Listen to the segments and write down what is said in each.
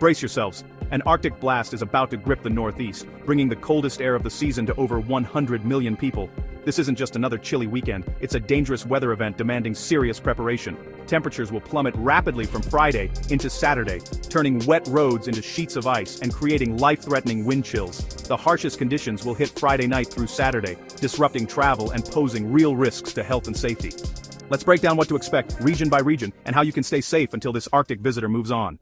Brace yourselves. An Arctic blast is about to grip the Northeast, bringing the coldest air of the season to over 100 million people. This isn't just another chilly weekend, it's a dangerous weather event demanding serious preparation. Temperatures will plummet rapidly from Friday into Saturday, turning wet roads into sheets of ice and creating life-threatening wind chills. The harshest conditions will hit Friday night through Saturday, disrupting travel and posing real risks to health and safety. Let's break down what to expect, region by region, and how you can stay safe until this Arctic visitor moves on.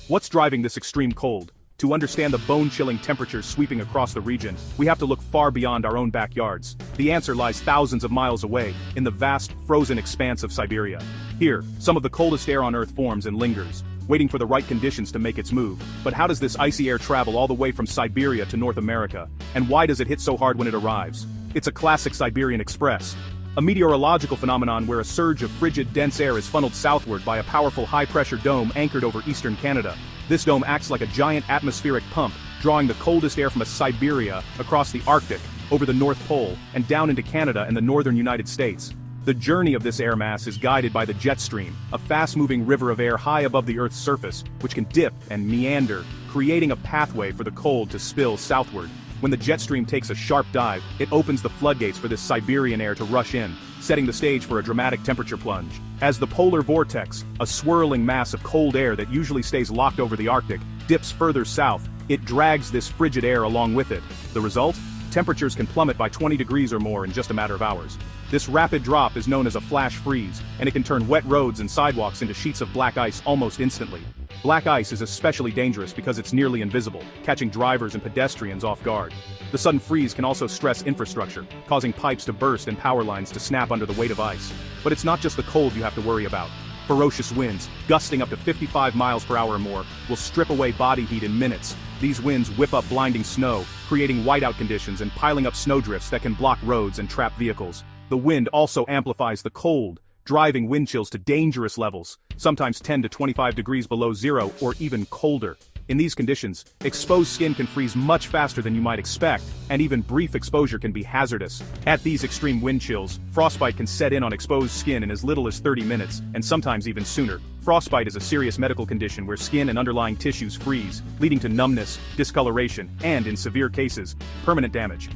What's driving this extreme cold? To understand the bone-chilling temperatures sweeping across the region, we have to look far beyond our own backyards. The answer lies thousands of miles away, in the vast, frozen expanse of Siberia. Here, some of the coldest air on Earth forms and lingers, waiting for the right conditions to make its move. But how does this icy air travel all the way from Siberia to North America? And why does it hit so hard when it arrives? It's a classic Siberian Express. A meteorological phenomenon where a surge of frigid, dense air is funneled southward by a powerful high-pressure dome anchored over eastern Canada. This dome acts like a giant atmospheric pump, drawing the coldest air from Siberia across the Arctic, over the North Pole, and down into Canada and the northern United States. The journey of this air mass is guided by the jet stream, a fast-moving river of air high above the Earth's surface, which can dip and meander, creating a pathway for the cold to spill southward. When the jet stream takes a sharp dive, it opens the floodgates for this Siberian air to rush in, setting the stage for a dramatic temperature plunge. As the polar vortex, a swirling mass of cold air that usually stays locked over the Arctic, dips further south, it drags this frigid air along with it. The result? Temperatures can plummet by 20 degrees or more in just a matter of hours. This rapid drop is known as a flash freeze, and it can turn wet roads and sidewalks into sheets of black ice almost instantly. Black ice is especially dangerous because it's nearly invisible, catching drivers and pedestrians off guard. The sudden freeze can also stress infrastructure, causing pipes to burst and power lines to snap under the weight of ice. But it's not just the cold you have to worry about. Ferocious winds, gusting up to 55 miles per hour or more, will strip away body heat in minutes. These winds whip up blinding snow, creating whiteout conditions and piling up snowdrifts that can block roads and trap vehicles. The wind also amplifies the cold, driving wind chills to dangerous levels, sometimes 10 to 25 degrees below zero or even colder. In these conditions, exposed skin can freeze much faster than you might expect, and even brief exposure can be hazardous. At these extreme wind chills, frostbite can set in on exposed skin in as little as 30 minutes, and sometimes even sooner. Frostbite is a serious medical condition where skin and underlying tissues freeze, leading to numbness, discoloration, and, in severe cases, permanent damage.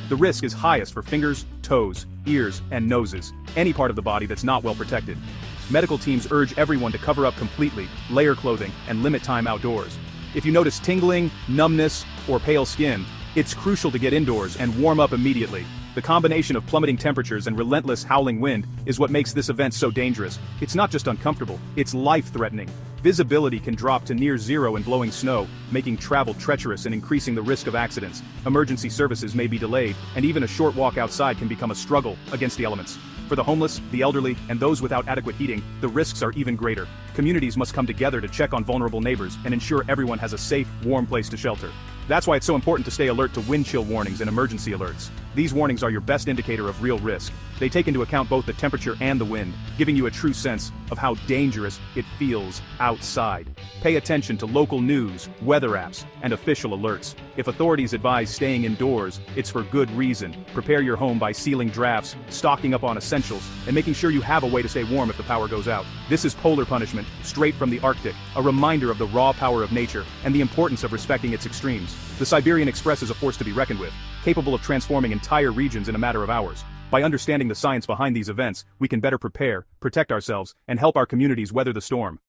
The risk is highest for fingers, toes, ears, and noses, any part of the body that's not well protected. Medical teams urge everyone to cover up completely, layer clothing, and limit time outdoors. If you notice tingling, numbness, or pale skin, it's crucial to get indoors and warm up immediately. The combination of plummeting temperatures and relentless howling wind is what makes this event so dangerous. It's not just uncomfortable, it's life-threatening. Visibility can drop to near zero in blowing snow, making travel treacherous and increasing the risk of accidents. Emergency services may be delayed, and even a short walk outside can become a struggle against the elements. For the homeless, the elderly, and those without adequate heating, the risks are even greater. Communities must come together to check on vulnerable neighbors and ensure everyone has a safe, warm place to shelter. That's why it's so important to stay alert to wind chill warnings and emergency alerts. These warnings are your best indicator of real risk. They take into account both the temperature and the wind, giving you a true sense of how dangerous it feels outside. Pay attention to local news, weather apps, and official alerts. If authorities advise staying indoors, it's for good reason. Prepare your home by sealing drafts, stocking up on essentials, and making sure you have a way to stay warm if the power goes out. This is polar punishment, straight from the Arctic, a reminder of the raw power of nature and the importance of respecting its extremes. The Siberian Express is a force to be reckoned with, capable of transforming entire regions in a matter of hours. By understanding the science behind these events, we can better prepare, protect ourselves, and help our communities weather the storm.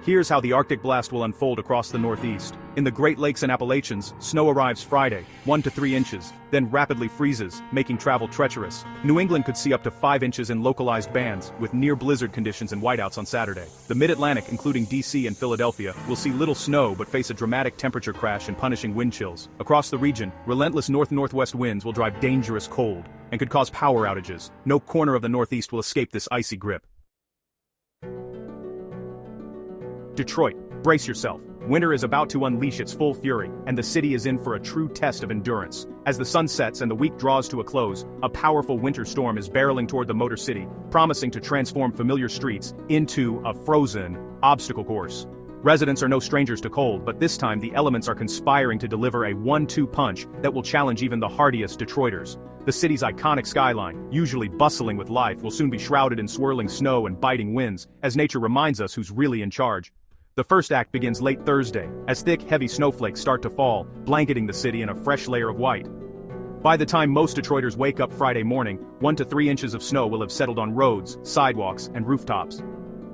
Here's how the Arctic blast will unfold across the Northeast. In the Great Lakes and Appalachians, snow arrives Friday, 1 to 3 inches, then rapidly freezes, making travel treacherous. New England could see up to 5 inches in localized bands, with near-blizzard conditions and whiteouts on Saturday. The Mid-Atlantic, including D.C. and Philadelphia, will see little snow but face a dramatic temperature crash and punishing wind chills. Across the region, relentless north-northwest winds will drive dangerous cold, and could cause power outages. No corner of the Northeast will escape this icy grip. Detroit, brace yourself. Winter is about to unleash its full fury, and the city is in for a true test of endurance. As the sun sets and the week draws to a close, a powerful winter storm is barreling toward the Motor City, promising to transform familiar streets into a frozen obstacle course. Residents are no strangers to cold, but this time the elements are conspiring to deliver a 1-2 punch that will challenge even the hardiest Detroiters. The city's iconic skyline, usually bustling with life, will soon be shrouded in swirling snow and biting winds, as nature reminds us who's really in charge. The first act begins late Thursday, as thick, heavy snowflakes start to fall, blanketing the city in a fresh layer of white. By the time most Detroiters wake up Friday morning, 1 to 3 inches of snow will have settled on roads, sidewalks, and rooftops.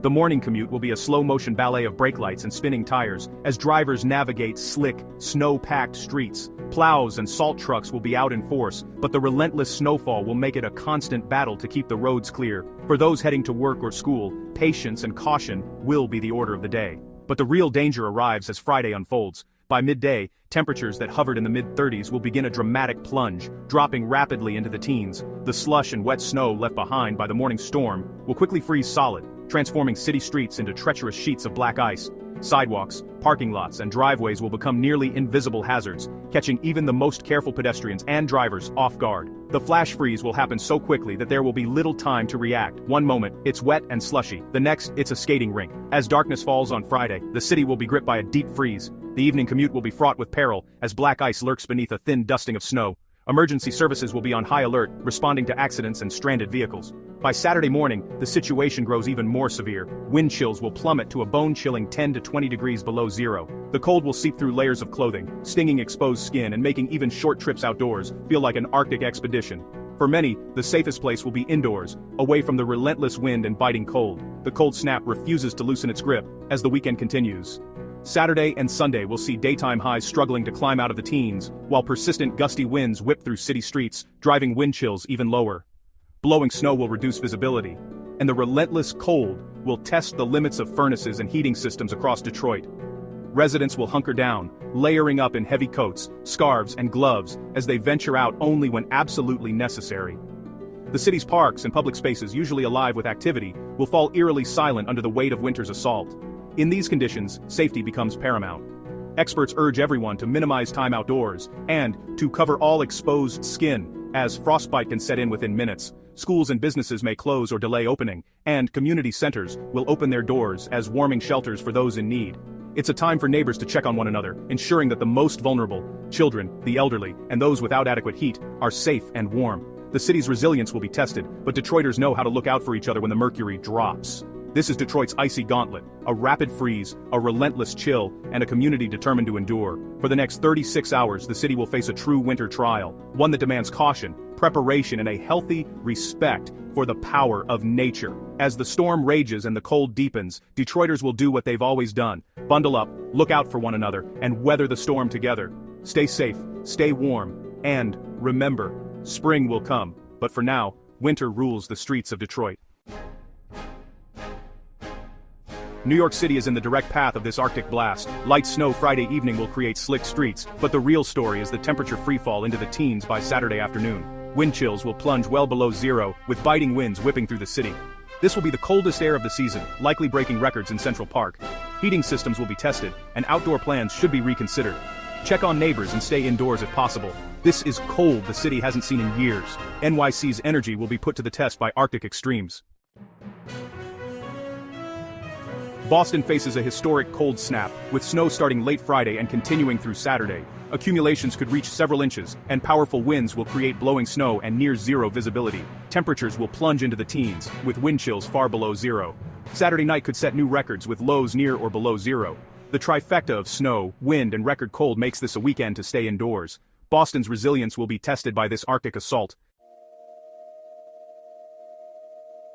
The morning commute will be a slow-motion ballet of brake lights and spinning tires, as drivers navigate slick, snow-packed streets. Plows and salt trucks will be out in force, but the relentless snowfall will make it a constant battle to keep the roads clear. For those heading to work or school, patience and caution will be the order of the day. But the real danger arrives as Friday unfolds. By midday, temperatures that hovered in the mid-30s will begin a dramatic plunge, dropping rapidly into the teens. The slush and wet snow left behind by the morning storm will quickly freeze solid, transforming city streets into treacherous sheets of black ice. Sidewalks, parking lots, and driveways will become nearly invisible hazards, catching even the most careful pedestrians and drivers off guard. The flash freeze will happen so quickly that there will be little time to react. One moment, it's wet and slushy. The next, it's a skating rink. As darkness falls on Friday, the city will be gripped by a deep freeze. The evening commute will be fraught with peril, as black ice lurks beneath a thin dusting of snow. Emergency services will be on high alert, responding to accidents and stranded vehicles. By Saturday morning, the situation grows even more severe. Wind chills will plummet to a bone-chilling 10 to 20 degrees below zero. The cold will seep through layers of clothing, stinging exposed skin and making even short trips outdoors feel like an Arctic expedition. For many, the safest place will be indoors, away from the relentless wind and biting cold. The cold snap refuses to loosen its grip as the weekend continues. Saturday and Sunday will see daytime highs struggling to climb out of the teens, while persistent gusty winds whip through city streets, driving wind chills even lower. Blowing snow will reduce visibility, and the relentless cold will test the limits of furnaces and heating systems across Detroit. Residents will hunker down, layering up in heavy coats, scarves, and gloves as they venture out only when absolutely necessary. The city's parks and public spaces, usually alive with activity, will fall eerily silent under the weight of winter's assault. In these conditions, safety becomes paramount. Experts urge everyone to minimize time outdoors and to cover all exposed skin, as frostbite can set in within minutes. Schools and businesses may close or delay opening, and community centers will open their doors as warming shelters for those in need. It's a time for neighbors to check on one another, ensuring that the most vulnerable, children, the elderly, and those without adequate heat, are safe and warm. The city's resilience will be tested, but Detroiters know how to look out for each other when the mercury drops. This is Detroit's icy gauntlet, a rapid freeze, a relentless chill, and a community determined to endure. For the next 36 hours, the city will face a true winter trial, one that demands caution, preparation, and a healthy respect for the power of nature. As the storm rages and the cold deepens, Detroiters will do what they've always done: bundle up, look out for one another, and weather the storm together. Stay safe, stay warm, and remember, spring will come, but for now, winter rules the streets of Detroit. New York City is in the direct path of this Arctic blast. Light snow Friday evening will create slick streets, but the real story is the temperature freefall into the teens by Saturday afternoon. Wind chills will plunge well below zero, with biting winds whipping through the city. This will be the coldest air of the season, likely breaking records in Central Park. Heating systems will be tested, and outdoor plans should be reconsidered. Check on neighbors and stay indoors if possible. This is cold the city hasn't seen in years. NYC's energy will be put to the test by Arctic extremes. Boston faces a historic cold snap, with snow starting late Friday and continuing through Saturday. Accumulations could reach several inches, and powerful winds will create blowing snow and near-zero visibility. Temperatures will plunge into the teens, with wind chills far below zero. Saturday night could set new records with lows near or below zero. The trifecta of snow, wind, and record cold makes this a weekend to stay indoors. Boston's resilience will be tested by this Arctic assault.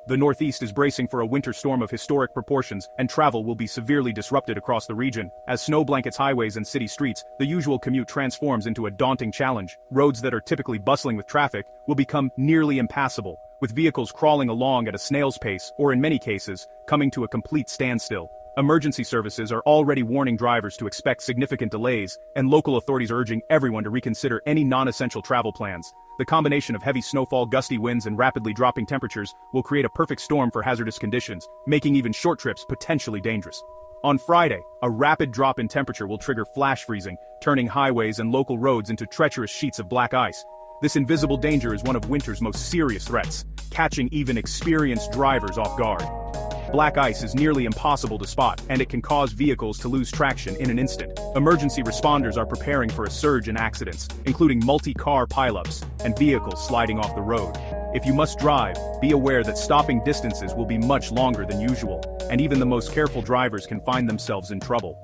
The Northeast is bracing for a winter storm of historic proportions, and travel will be severely disrupted across the region. As snow blankets highways and city streets, the usual commute transforms into a daunting challenge. Roads that are typically bustling with traffic will become nearly impassable, with vehicles crawling along at a snail's pace, or in many cases, coming to a complete standstill. Emergency services are already warning drivers to expect significant delays, and local authorities are urging everyone to reconsider any non-essential travel plans. The combination of heavy snowfall, gusty winds, and rapidly dropping temperatures will create a perfect storm for hazardous conditions, making even short trips potentially dangerous. On Friday, a rapid drop in temperature will trigger flash freezing, turning highways and local roads into treacherous sheets of black ice. This invisible danger is one of winter's most serious threats, catching even experienced drivers off guard. Black ice is nearly impossible to spot, and it can cause vehicles to lose traction in an instant. Emergency responders are preparing for a surge in accidents, including multi-car pileups and vehicles sliding off the road. If you must drive, be aware that stopping distances will be much longer than usual, and even the most careful drivers can find themselves in trouble.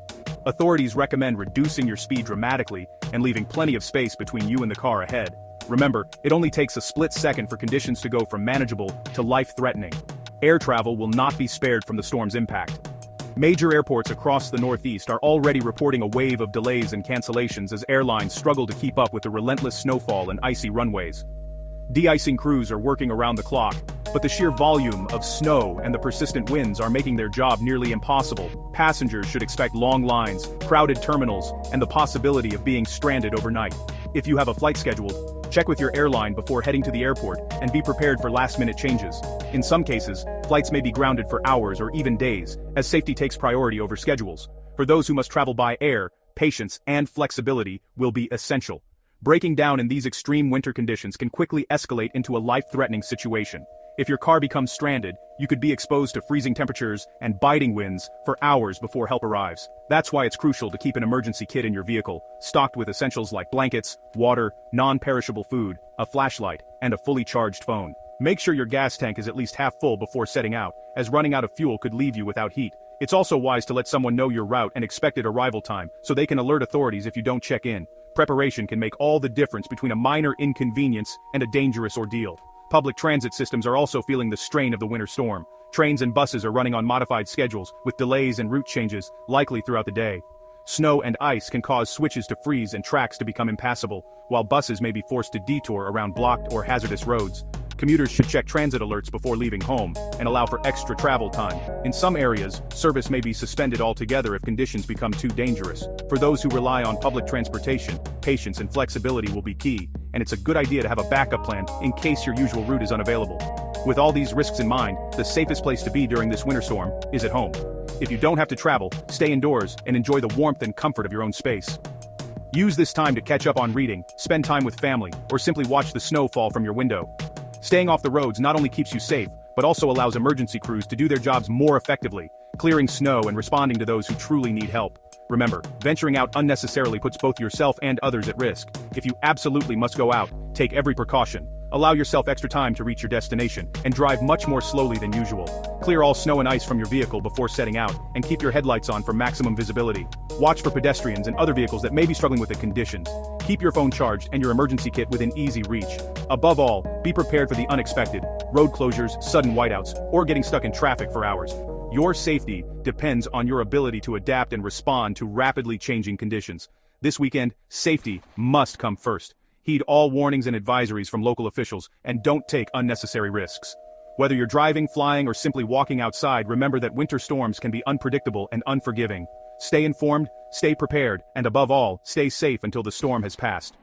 Authorities recommend reducing your speed dramatically and leaving plenty of space between you and the car ahead. Remember, it only takes a split second for conditions to go from manageable to life-threatening. Air travel will not be spared from the storm's impact. Major airports across the Northeast are already reporting a wave of delays and cancellations as airlines struggle to keep up with the relentless snowfall and icy runways. De-icing crews are working around the clock, but the sheer volume of snow and the persistent winds are making their job nearly impossible. Passengers should expect long lines, crowded terminals, and the possibility of being stranded overnight. If you have a flight scheduled, check with your airline before heading to the airport and be prepared for last-minute changes. In some cases, flights may be grounded for hours or even days, as safety takes priority over schedules. For those who must travel by air, patience and flexibility will be essential. Breaking down in these extreme winter conditions can quickly escalate into a life-threatening situation. If your car becomes stranded, you could be exposed to freezing temperatures and biting winds for hours before help arrives. That's why it's crucial to keep an emergency kit in your vehicle, stocked with essentials like blankets, water, non-perishable food, a flashlight, and a fully charged phone. Make sure your gas tank is at least half full before setting out, as running out of fuel could leave you without heat. It's also wise to let someone know your route and expected arrival time, so they can alert authorities if you don't check in. Preparation can make all the difference between a minor inconvenience and a dangerous ordeal. Public transit systems are also feeling the strain of the winter storm. Trains and buses are running on modified schedules, with delays and route changes likely throughout the day. Snow and ice can cause switches to freeze and tracks to become impassable, while buses may be forced to detour around blocked or hazardous roads. Commuters should check transit alerts before leaving home and allow for extra travel time. In some areas, service may be suspended altogether if conditions become too dangerous. For those who rely on public transportation, patience and flexibility will be key, and it's a good idea to have a backup plan in case your usual route is unavailable. With all these risks in mind, the safest place to be during this winter storm is at home. If you don't have to travel, stay indoors and enjoy the warmth and comfort of your own space. Use this time to catch up on reading, spend time with family, or simply watch the snow fall from your window. Staying off the roads not only keeps you safe, but also allows emergency crews to do their jobs more effectively, clearing snow and responding to those who truly need help. Remember, venturing out unnecessarily puts both yourself and others at risk. If you absolutely must go out, take every precaution. Allow yourself extra time to reach your destination, and drive much more slowly than usual. Clear all snow and ice from your vehicle before setting out, and keep your headlights on for maximum visibility. Watch for pedestrians and other vehicles that may be struggling with the conditions. Keep your phone charged and your emergency kit within easy reach. Above all, be prepared for the unexpected, road closures, sudden whiteouts, or getting stuck in traffic for hours. Your safety depends on your ability to adapt and respond to rapidly changing conditions. This weekend, safety must come first. Heed all warnings and advisories from local officials, and don't take unnecessary risks. Whether you're driving, flying, or simply walking outside, remember that winter storms can be unpredictable and unforgiving. Stay informed, stay prepared, and above all, stay safe until the storm has passed.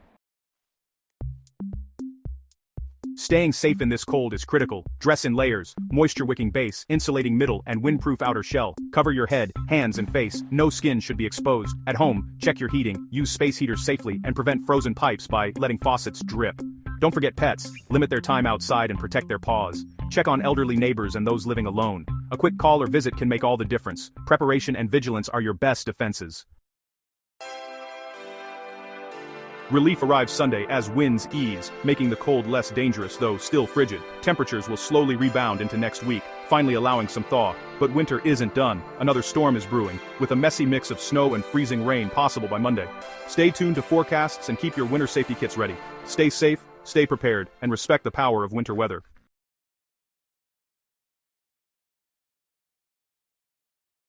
Staying safe in this cold is critical. Dress in layers, moisture-wicking base, insulating middle, and windproof outer shell. Cover your head, hands, and face. No skin should be exposed. At home, check your heating, use space heaters safely, and prevent frozen pipes by letting faucets drip. Don't forget pets. Limit their time outside and protect their paws. Check on elderly neighbors and those living alone. A quick call or visit can make all the difference. Preparation and vigilance are your best defenses. Relief arrives Sunday as winds ease, making the cold less dangerous though still frigid. Temperatures will slowly rebound into next week, finally allowing some thaw. But winter isn't done. Another storm is brewing, with a messy mix of snow and freezing rain possible by Monday. Stay tuned to forecasts and keep your winter safety kits ready. Stay safe, stay prepared, and respect the power of winter weather.